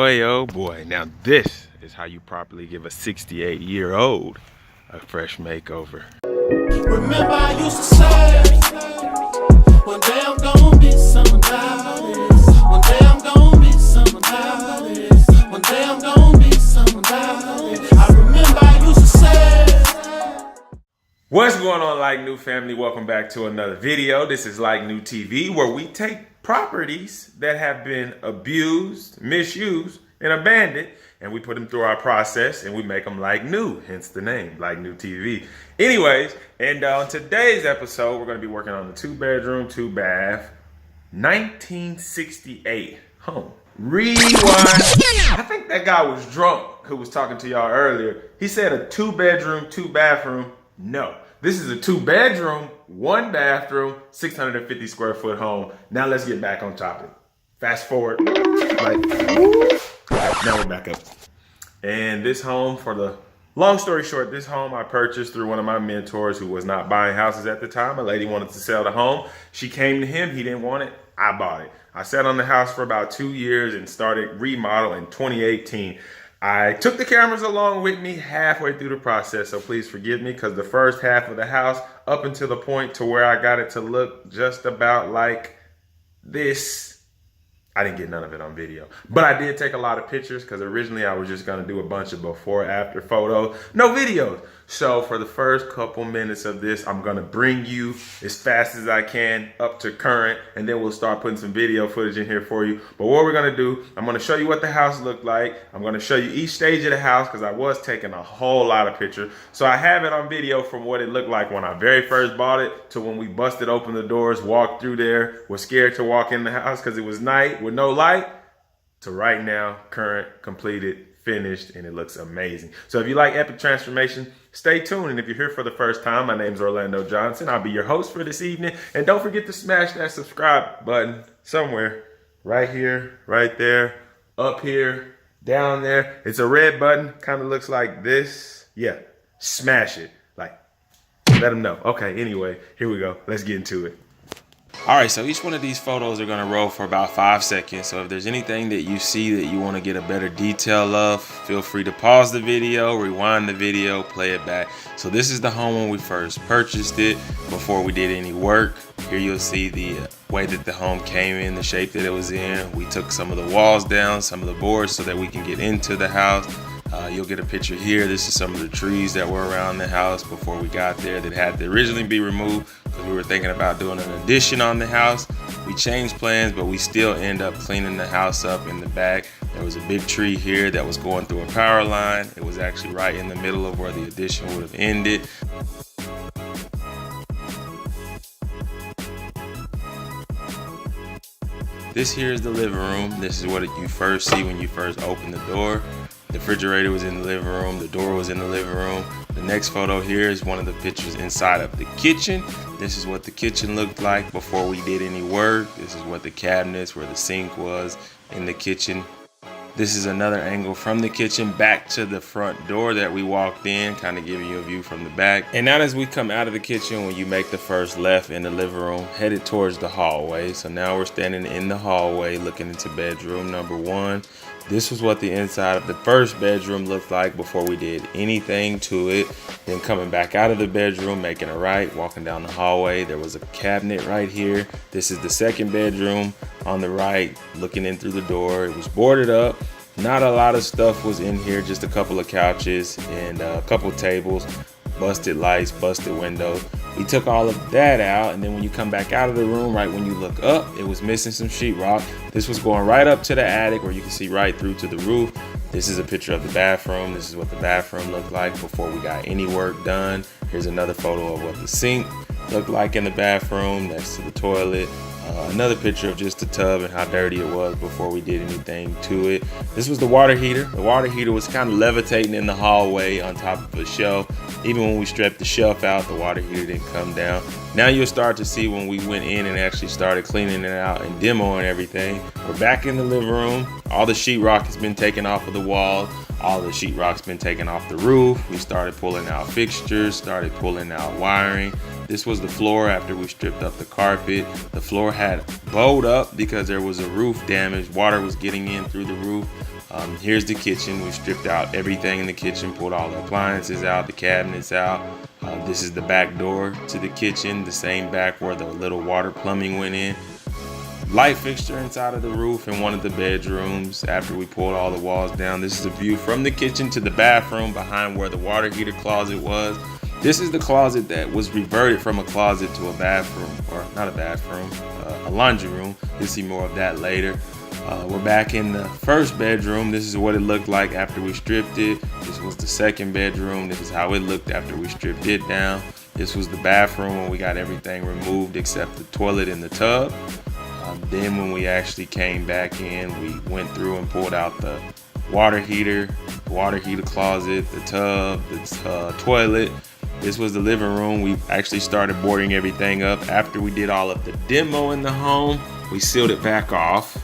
boy, oh boy. Now this is how you properly give a 68-year-old a fresh makeover. Remember I used to say, one day I'm gonna be someone else. One day I'm gonna be someone else. One day I'm gonna be someone else. I remember I used to say. What's going on, Like New family? Welcome back to another video. This is Like New TV, where we take properties that have been abused, misused, and abandoned, and we put them through our process and we make them like new, hence the name, Like New TV. Anyways, and on today's episode, we're going to be working on the 2-bedroom, 2-bath, 1968 home. Rewind. I think that guy was drunk who was talking to y'all earlier. He said a 2-bedroom, 2-bathroom. No, this is a 2-bedroom, 1-bathroom, 650 square foot home. Now let's get back on topic. Fast forward, now we're back up. And this home, for the long story short, this home I purchased through one of my mentors who was not buying houses at the time. A lady wanted to sell the home. She came to him, he didn't want it, I bought it. I sat on the house for about 2 years and started remodel in 2018. I took the cameras along with me halfway through the process, so please forgive me, because the first half of the house, up until the point to where I got it to look just about like this, I didn't get none of it on video. But I did take a lot of pictures, because originally I was just going to do a bunch of before after photos, no videos. So for the first couple minutes of this, I'm going to bring you as fast as I can up to current, and then we'll start putting some video footage in here for you. But what we're going to do, I'm going to show you what the house looked like. I'm going to show you each stage of the house, because I was taking a whole lot of pictures. So I have it on video from what it looked like when I very first bought it to when we busted open the doors, walked through there, was scared to walk in the house because it was night with no light, to right now, current, completed, finished, and it looks amazing. So if you like epic transformation, stay tuned. And if you're here for the first time, my name's Orlando Johnson. I'll be your host for this evening. And don't forget to smash that subscribe button somewhere. Right here, right there, up here, down there. It's a red button, kind of looks like this. Yeah, smash it. Like, let them know. Okay, anyway, here we go. Let's get into it. All right, so each one of these photos are going to roll for about 5 seconds. So if there's anything that you see that you want to get a better detail of, feel free to pause the video, rewind the video, play it back. So this is the home when we first purchased it, before we did any work. Here you'll see the way that the home came in, the shape that it was in. We took some of the walls down, some of the boards, so that we can get into the house. You'll get a picture here. This is some of the trees that were around the house before we got there that had to originally be removed, because we were thinking about doing an addition on the house. We changed plans, but we still end up cleaning the house up in the back. There was a big tree here that was going through a power line. It was actually right in the middle of where the addition would have ended. This here is the living room. This is what you first see when you first open the door. The refrigerator was in the living room. The door was in the living room. The next photo here is one of the pictures inside of the kitchen. This is what the kitchen looked like before we did any work. This is what the cabinets, where the sink was in the kitchen. This is another angle from the kitchen back to the front door that we walked in, kind of giving you a view from the back. And now as we come out of the kitchen, when you make the first left in the living room, headed towards the hallway. So now we're standing in the hallway looking into bedroom number 1. This was what the inside of the first bedroom looked like before we did anything to it. Then coming back out of the bedroom, making a right, walking down the hallway, there was a cabinet right here. This is the second bedroom on the right, looking in through the door. It was boarded up. Not a lot of stuff was in here, just a couple of couches and a couple tables, busted lights, busted windows. We took all of that out, and then when you come back out of the room, right when you look up, it was missing some sheetrock. This was going right up to the attic where you can see right through to the roof. This is a picture of the bathroom. This is what the bathroom looked like before we got any work done. Here's another photo of what the sink looked like in the bathroom next to the toilet. Another picture of just the tub and how dirty it was before we did anything to it. This was the water heater. The water heater was kind of levitating in the hallway on top of a shelf. Even when we stripped the shelf out, the water heater didn't come down. Now you'll start to see when we went in and actually started cleaning it out and demoing everything. We're back in the living room. All the sheetrock has been taken off of the walls. All the sheetrock's been taken off the roof. We started pulling out fixtures, started pulling out wiring. This was the floor after we stripped up the carpet. The floor had bowed up because there was a roof damage. Water was getting in through the roof. Here's the kitchen. We stripped out everything in the kitchen, pulled all the appliances out, the cabinets out. This is the back door to the kitchen, the same back where the little water plumbing went in. Light fixture inside of the roof in one of the bedrooms after we pulled all the walls down. This is a view from the kitchen to the bathroom behind where the water heater closet was. This is the closet that was reverted from a closet to a bathroom, or not a bathroom, a laundry room. You'll see more of that later. We're back in the first bedroom. This is what it looked like after we stripped it. This was the second bedroom. This is how it looked after we stripped it down. This was the bathroom when we got everything removed except the toilet and the tub. Then when we actually came back in, we went through and pulled out the water heater closet, the tub, the toilet. This was the living room. We actually started boarding everything up. After we did all of the demo in the home, we sealed it back off.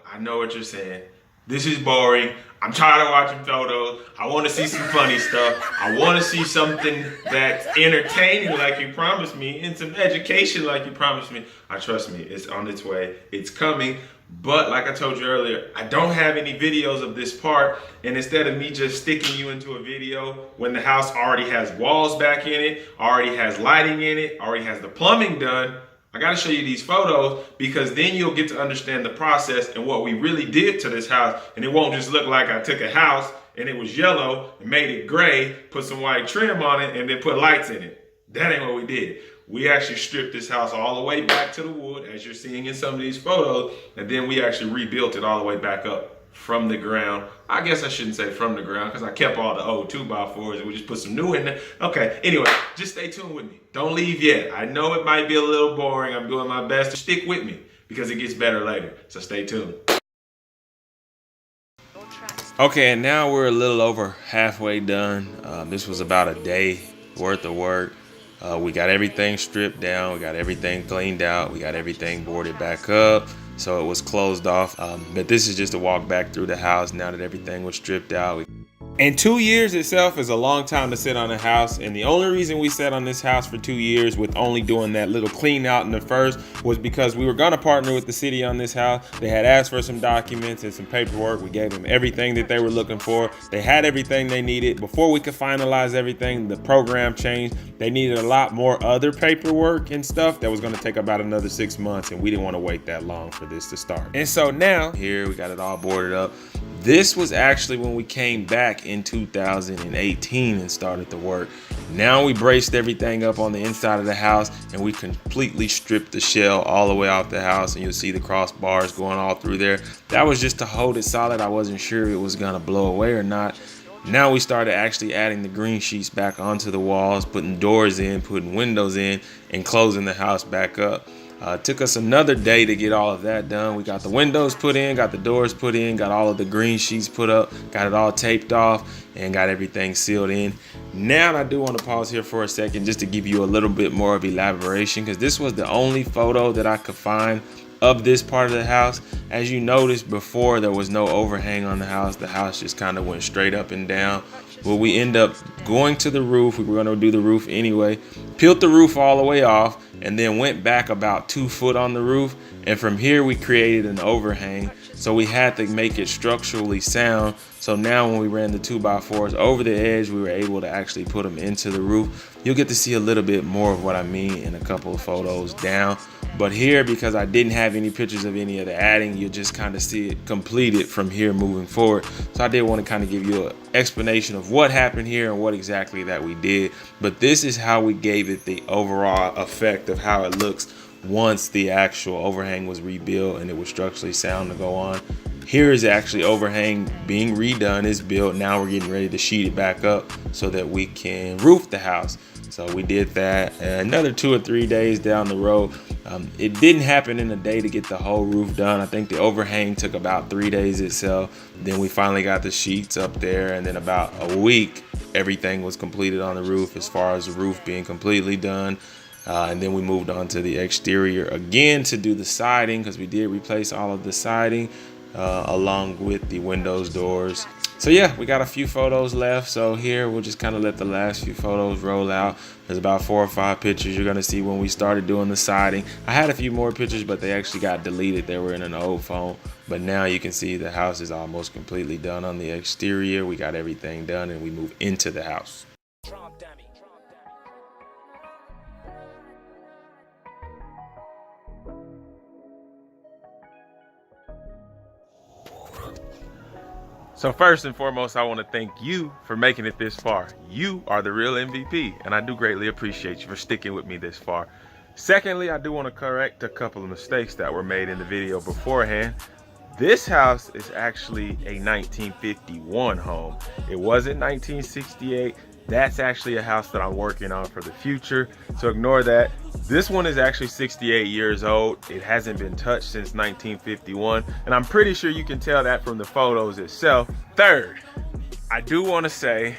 I know what you're saying. This is boring. I'm tired of watching photos. I want to see some funny stuff. I want to see something that's entertaining like you promised me and some education like you promised me. Trust me, it's on its way. It's coming. But like I told you earlier, I don't have any videos of this part. And instead of me just sticking you into a video when the house already has walls back in it, already has lighting in it, already has the plumbing done, I got to show you these photos because then you'll get to understand the process and what we really did to this house. And it won't just look like I took a house and it was yellow and made it gray, put some white trim on it, and then put lights in it. That ain't what we did. We actually stripped this house all the way back to the wood, as you're seeing in some of these photos, and then we actually rebuilt it all the way back up from the ground. I guess I shouldn't say from the ground because I kept all the old 2x4s and we just put some new in there. Okay, anyway, just stay tuned with me. Don't leave yet. I know it might be a little boring. I'm doing my best to stick with me because it gets better later. So stay tuned. Okay, and now we're a little over halfway done. This was about a day worth of work. We got everything stripped down. We got everything cleaned out. We got everything boarded back up. So it was closed off. But this is just a walk back through the house now that everything was stripped out. And 2 years itself is a long time to sit on a house. And the only reason we sat on this house for 2 years with only doing that little clean out in the first was because we were going to partner with the city on this house. They had asked for some documents and some paperwork. We gave them everything that they were looking for. They had everything they needed. Before we could finalize everything, the program changed. They needed a lot more other paperwork and stuff that was going to take about another 6 months. And we didn't want to wait that long for this to start. And so now here we got it all boarded up. This was actually when we came back in 2018 and started the work. Now we braced everything up on the inside of the house and we completely stripped the shell all the way off the house, and you'll see the crossbars going all through there. That was just to hold it solid. I wasn't sure it was gonna blow away or not. Now we started actually adding the green sheets back onto the walls, putting doors in, putting windows in, and closing the house back up. It took us another day to get all of that done. We got the windows put in, got the doors put in, got all of the green sheets put up, got it all taped off, and got everything sealed in. Now I do want to pause here for a second just to give you a little bit more of elaboration, because this was the only photo that I could find of this part of the house. As you noticed before, there was no overhang on the house. The house just kind of went straight up and down. Well, we end up going to the roof. We were going to do the roof anyway. Peeled the roof all the way off and then went back about 2 foot on the roof. And from here, we created an overhang. So we had to make it structurally sound. So now when we ran the 2x4s over the edge, we were able to actually put them into the roof. You'll get to see a little bit more of what I mean in a couple of photos down. But here, because I didn't have any pictures of any of the adding, you'll just kind of see it completed from here moving forward. So I did want to kind of give you an explanation of what happened here and what exactly that we did. But this is how we gave it the overall effect of how it looks once the actual overhang was rebuilt and it was structurally sound to go on. Here is actually overhang being redone, is built. Now we're getting ready to sheet it back up so that we can roof the house. So we did that. Another 2 or 3 days down the road. It didn't happen in a day to get the whole roof done. I think the overhang took about 3 days itself. Then we finally got the sheets up there, and then about a week, everything was completed on the roof as far as the roof being completely done. And then we moved on to the exterior again to do the siding, because we did replace all of the siding along with the windows, doors, So yeah, we got a few photos left. So here we'll just kind of let the last few photos roll out. There's about 4 or 5 pictures you're gonna see when we started doing the siding. I had a few more pictures, but they actually got deleted. They were in an old phone. But now you can see the house is almost completely done on the exterior. We got everything done and we move into the house. So first and foremost, I want to thank you for making it this far. You are the real MVP, and I do greatly appreciate you for sticking with me this far. Secondly, I do want to correct a couple of mistakes that were made in the video beforehand. This house is actually a 1951 home. It wasn't 1968. That's actually a house that I'm working on for the future, so ignore that. This one is actually 68 years old. It hasn't been touched since 1951, and I'm pretty sure you can tell that from the photos itself. Third, I do want to say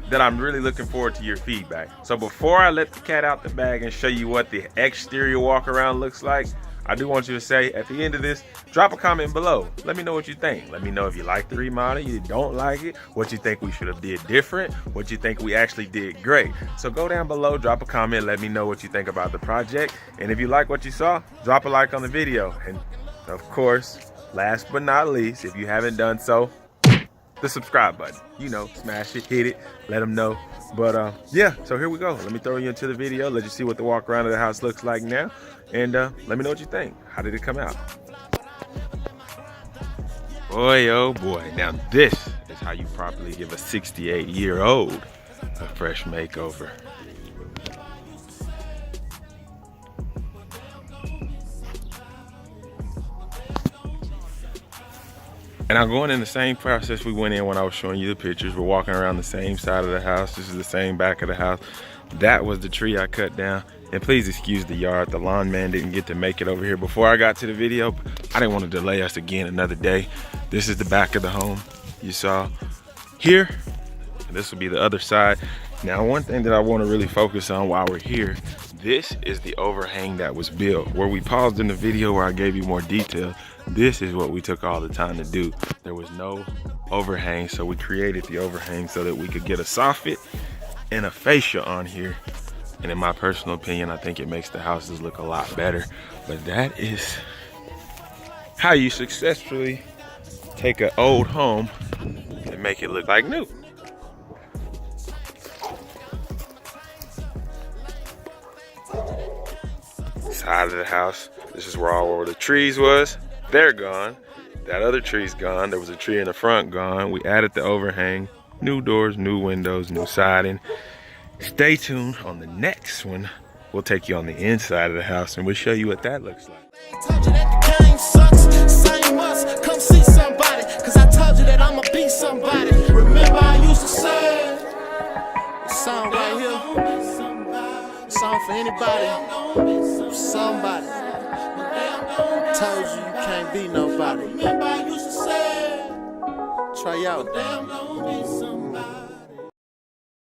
that I'm really looking forward to your feedback. So before I let the cat out the bag and show you what the exterior walk around looks like, I do want you to say at the end of this, drop a comment below. Let me know what you think. Let me know if you like the remodel, you don't like it, what you think we should have did different, what you think we actually did great. So go down below, drop a comment, let me know what you think about the project. And if you like what you saw, drop a like on the video. And of course, last but not least, if you haven't done so, the subscribe button. You know, smash it, hit it, let them know. But yeah, so here we go. Let me throw you into the video, let you see what the walk around of the house looks like now. And let me know what you think. How did it come out? Boy, oh boy. Now this is how you properly give a 68-year-old a fresh makeover. And I'm going in the same process we went in when I was showing you the pictures. We're walking around the same side of the house. This is the same back of the house. That was the tree I cut down. And please excuse the yard. The lawn man didn't get to make it over here before I got to the video. But I didn't want to delay us again another day. This is the back of the home you saw here. And this will be the other side. Now, one thing that I want to really focus on while we're here, this is the overhang that was built. Where we paused in the video where I gave you more detail, this is what we took all the time to do. There was no overhang, so we created the overhang so that we could get a soffit and a fascia on here. And in my personal opinion, I think it makes the houses look a lot better. But that is how you successfully take an old home and make it look like new. Side of the house, this is where all of the trees was. They're gone. That other tree's gone. There was a tree in the front gone. We added the overhang, new doors, new windows, new siding. Stay tuned on the next one. We'll take you on the inside of the house and we'll show you what that looks like. Told you that the game sucks, same must come see somebody, cause I told you that I'ma be somebody. Remember I used to say, this song right here, song for anybody, somebody. Told you you can't be nobody. Remember I used to say, try out.